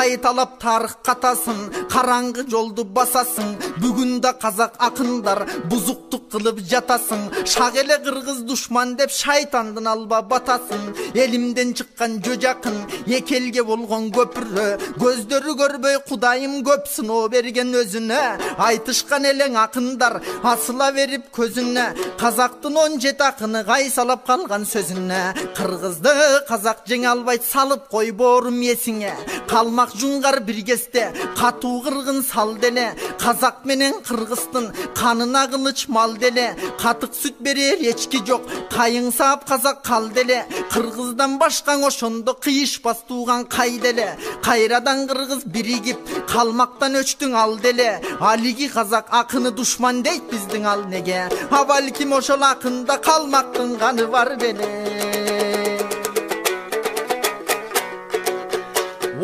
кайталап тарых катасын, караңгы жолду басасың. Бүгүндө казак акындар бузуктук кылып жатасың. Шак эле кыргыз душман деп шайтандын алба батасың. Элимден чыккан жожакын эки элге болгон көпүрө, көздөрү көрбөй Кудайым көп сыноо берген өзүнө. Айтышкан элең акындар асыла берип көзүнө, казактын 17 акыны кайсалап калган сөзүнө. Кыргызды казак жеңе албайт, салып кой боорум эсиңе. Калмак жуңгар бир кезде катуу кыргын сал деле. Казак менен кыргыздын канына кылыч мал деле. Катык сүт берер эчки жок, кайың саап казак кал деле. Кыргыздан башкаң ошондо кыйышпас тууган кай деле. Кайрадан кыргыз биригип калмактан өчтүң ал деле. Алиги казак акыны душман дейт биздин ал неге? А балким ошол акында калмактын каны бар беле.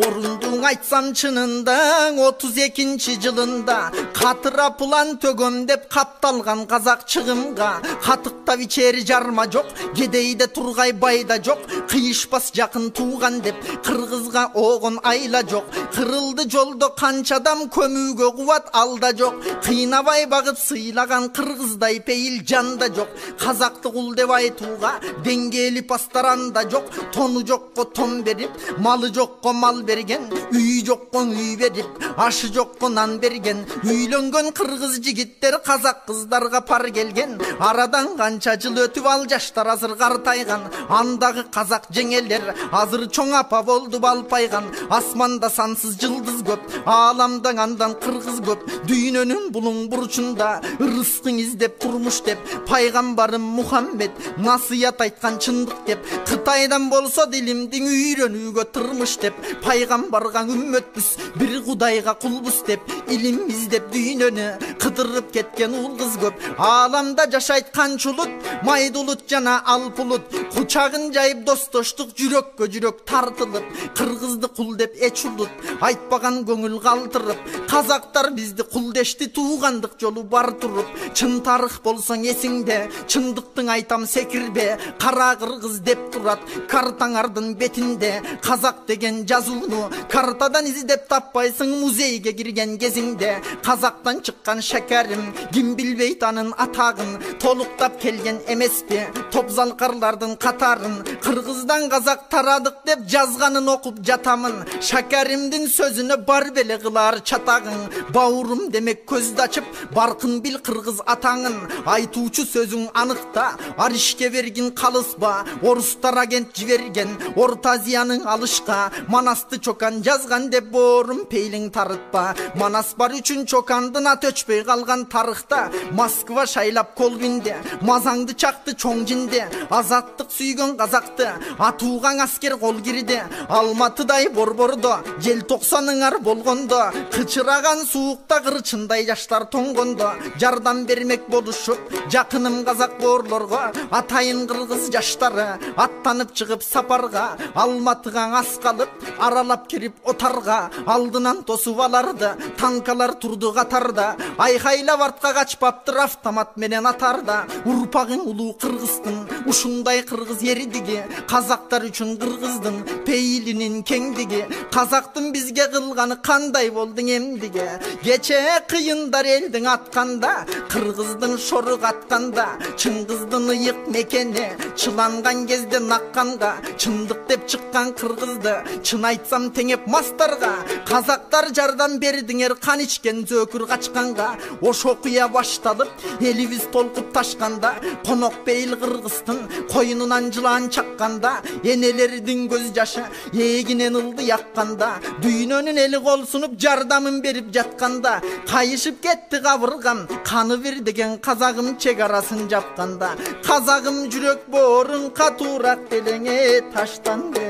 Орундуң айтсам чынында 32 жылында катыра план төгөм деп капталган казак чыгымга. Катыктап ичери жарма жок, кедейде тургай байда жок. Кыйышпас жакын тууган деп кыргызга огон айла жок. Кырылды жолдо канча адам, көмүүгө кубат алда жок. Кыйнабай багып сыйлаган кыргыздай пейил жанда жок. Казакты кул деп айтууга деңгээли пастаранда жок. Тону жокко тон берип, малы жокко мал берген, үй жокко үй берип, ашы жокко нан берген. Үйлөнгөн кыргыз жигиттер казак кыздарга пар келген. Арадан канча жыл өтүп ал жаштар азыр картайган. Андагы казак жеңелер азыр чоң апа болду балпайган. Асманда сансыз жылдыз көп, ааламда андан кыргыз көп. Дүйнөнүн булуң бурчунда рызкың издеп турмуш деп, пайгамбарым Мухаммед насыят айткан чындык деп. Кытайдан болсо дилимдин үйрөнүүгө тырмыш деп, пайгамбарга үммөтбүз, бир Кудайга кулбуз деп. Илим издеп дүйнөнү кыдырып кеткен ул кыз көп. Ааламда жашайт канчулут, майдулут жана алпулут. Кучагын жайып достоштук жүрөккө жүрөк тартылып. Кыргызды кул деп эч улут айтпаган көңүл калтырып. Казактар бизди кул дешти, туугандык жолу бар туруп. Чын тарых болсоң эсиңде, чындыктың айтам секирбе. Кара кыргыз деп турат картаңардын бетинде. Казак деген жазууну картадан издеп таппайсың музейге кирген кезиңде. Казактан чыккан шакарим ким билбейт анын атагын. Толуктап келген эмеспи топзалкарлардын катарын. Кыргыздан казак тарадык деп жазганын окуп жатамын. Шакаримдин сөзүнө бар беле кылар чатагың. Баурум демек көздү ачып баркын бил кыргыз атаңын. Айтуучу сөзүң аныкта, аришке бергин калыспа. Орустар агент жиберген Орта Азиянын алышка. Манасты чокан жазган деп боорум пейлиң тарытпа. Манас бар үчүн чокандын аты өчпөй калган тарыхта. Москва шайлап Колбинде, мазаңды чакты чоң жинде. Азаттык сүйгөн казакты атуугаң аскер кол кирди. Алматыдай борбордо желтоқсаныңар болгондо, кычыраган суукта кырчындай жаштар тоңгондо. Жардам бермек болушуп жакыным казак боорлорго. Атайын кыргыз жаштары аттанып чыгып сапарга. Алматыга аскалып аралап кирип отарга. Алдынан тосуп аларды, танкалар турду катарда. Айкайлап артка качпаптыр автомат менен атарда. Урпагың улуу кыргыздын ушундай кыргыз эридиги. Казактар үчүн кыргыздын пейилинин кеңдиги. Казактын бизге кылганы кандай болдуң эмдиге? Кече кыйындар элдиң атканда, кыргыздын шорук атканда. Чыңгыздын ыйык мекени чыланган кезде накканга. Чындык деп чыккан кыргызды чын айтсам теңеп мастарга. Казактар жардам бердиңер кан ичкен зөөкүр качканга. Ош окуя башталып элибиз толкуп ташканда. Конок бейил кыргыздын койнунан жылан чакканда. Энелердин көз жашы эгинен ылды якканда. Дүйнөнүн эли колсунуп жардамын берип жатканда. Кайышып кетти кабыргам, каны бир деген казагым чек арасын жапканда. Казагым жүрөк боорун катуураак делеңе таштан бер.